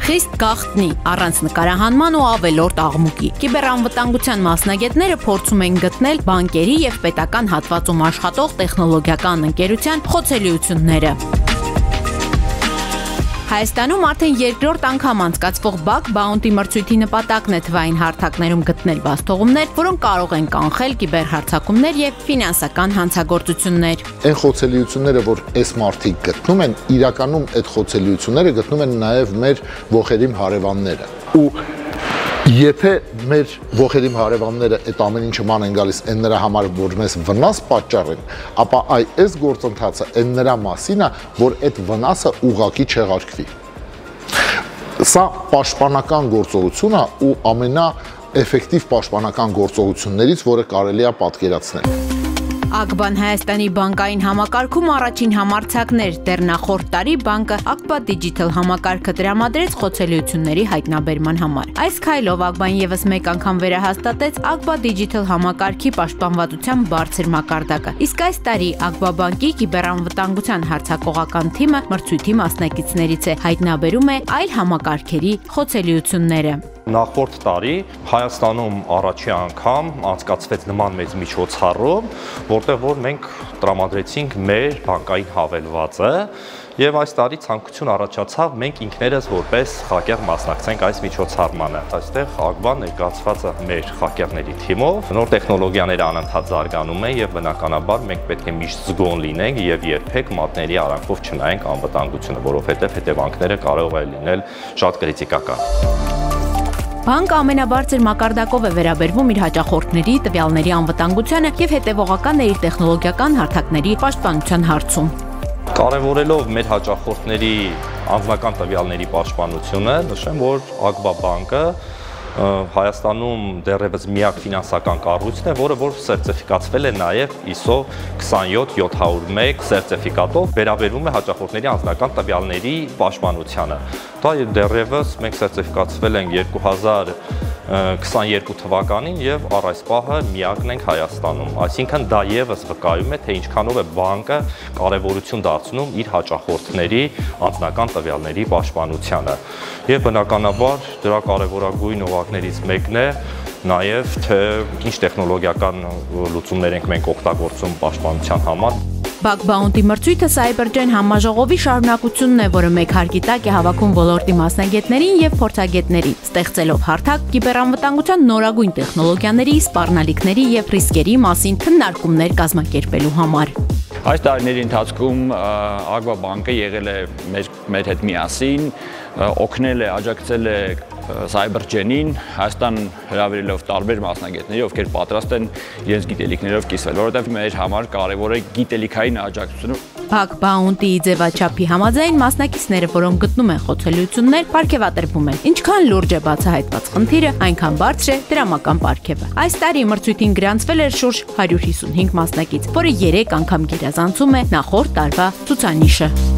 Խիստ գաղտնի, առանց նկարահանման ու ավելորդ աղմուկի։ Կիբերանվտանգության մասնագետները փորձում են գտնել բանկերի եւ պետական հատվածում աշխատող տեխնոլոգիական ընկերության խոցելիությունները։ Հայաստանում արդեն երկրորդ անգամ անցկացվող Bug Bounty մրցույթի նպատակն է թվային հարթակներում գտնել բացթողումներ, որոնք կարող են կանխել կիբերհարձակումներ եւ ֆինանսական հանցագործություններ։ Այն խոցելիությունները, որ այս մարդիկ գտնում են, իրականում այդ խոցելիությունները գտնում են նաեւ մեր ողերիմ հարևանները։ Ու եթե մեր ողերիմ հարևանները այդ ամեն ինչը ման են գալիս այն նրա համար, որ մեզ վնաս պատճառեն, ապա այս գործընթացը այն նրա մասին է, որ այդ վնասը ուղղակի չեղարկվի։ Սա պաշտպանական գործողություն է ու ամենաէֆեկտիվ պաշտպանական գործողություններից, որը կարելի է պատկերացնել։ Ակբան Հայաստանի բանկային համակարգում առաջին համարձակներ, դեռ նախորդ տարի բանկը Ակբա Digital համակարգը տրամադրեց խոցելիությունների հայտնաբերման համար։ Այս քայլով Ակբան եւս մեկ անգամ վերահաստատեց Ակբա Digital համակարգի պաշտպանվածության բարձր մակարդակը։ Իսկ այս տարի Ակբա բանկի կիբերանվտանգության հարձակողական թիմը մրցույթի մասնակիցներից է, հայտնաբերում է այլ համակարգերի խոցելիությունները։ Նախորդ տարի Հայաստանում առաջի անգամ անցկացվեց նման մեծ միջոցառում, որտեղ որ մենք տրամադրեցինք մեր բանկային հավելվածը եւ այս տարի ցանկություն առաջացավ մենք ինքներս որպես խակեր մասնակցենք այս միջոցառմանը։ Այստեղ Ակբան ներկայացված է մեր խակերների թիմով, նոր տեխնոլոգիաները անընդհատ զարգանում են եւ բնականաբար մենք պետք է միշտ զգոն լինենք եւ երբեք մատների արանքով չնայենք անվտանգությունը, որովհետեւ հետևանքները կարող է լինել շատ կրիտիկական։ Բանկը ամենաբարձր մակարդակով է վերաբերվում իր հաճախորդների տվյալների անվտանգությանը եւ հետեւողական է իր տեխնոլոգիական հարթակների պաշտպանության հարցում։ Կարևորելով մեր հաճախորդների անձնական տվյալների պաշտպանությունը, նշեմ, որ Ակբա բանկը Հայաստանում դեռևս միակ ֆինանսական կառույցն է, որը որ սերտիֆիկացվել է նաև ISO 27701 սերտիֆիկատով, վերաբերվում է հաճախորդների անձնական տվյալների պաշտպանությանը։ Դա դեռևս մենք սերտիֆիկացվել ենք 2022 թվականին եւ առ այս պահը միակն ենք Հայաստանում։ Այսինքն դա եւս վկայում է, թե ինչքանով է բանկը կարևորություն դարձնում իր հաճախորդների անձնական տվյալների պաշտպանությանը։ Եվ բնականաբար դրա կարևորագույն օղակներից մեկն է նաև թե ինչ տեխնոլոգիական լուծումներ ենք մենք օգտագործում պաշտպանության համար։ Bug Bounty մրցույթը Cybergen համաժողովի շարունակությունն է, որը մեկ հարկի տակ է հավաքում ոլորտի մասնագետներին եւ փորձագետներին, ստեղծելով հարթակ կիբերանվտանգության նորագույն տեխնոլոգիաների, սպառնալիքների եւ ռիսկերի մասին քննարկումներ կազմակերպելու համար։ Այս տարիների ընթացքում Ակբա բանկը եղել է մեր հետ միասին, օգնել է, աջակցել է Cybergen-ին, Հայաստան հրավիրելով տարբեր մասնագետների, ովքեր պատրաստ են իրենց գիտելիքներով կիսվել, որովհետև մեր համար կարևոր է գիտելիքային աջակցությունը։ Bug Bounty-ի ձևաչափի համաձայն մասնակիցները, որոնք գտնում են խոցելիություններ, պարգևատրվում են։ Ինչքան լուրջ է բացահայտված խնդիրը, այնքան բարձր է դրամական պարգևը։ Այս տարի մրցույթին գրանցվել էր շուրջ 155 մասնակից, որը 3 անգամ գերազանցում է նախորդ տարվա ցուցանիշը։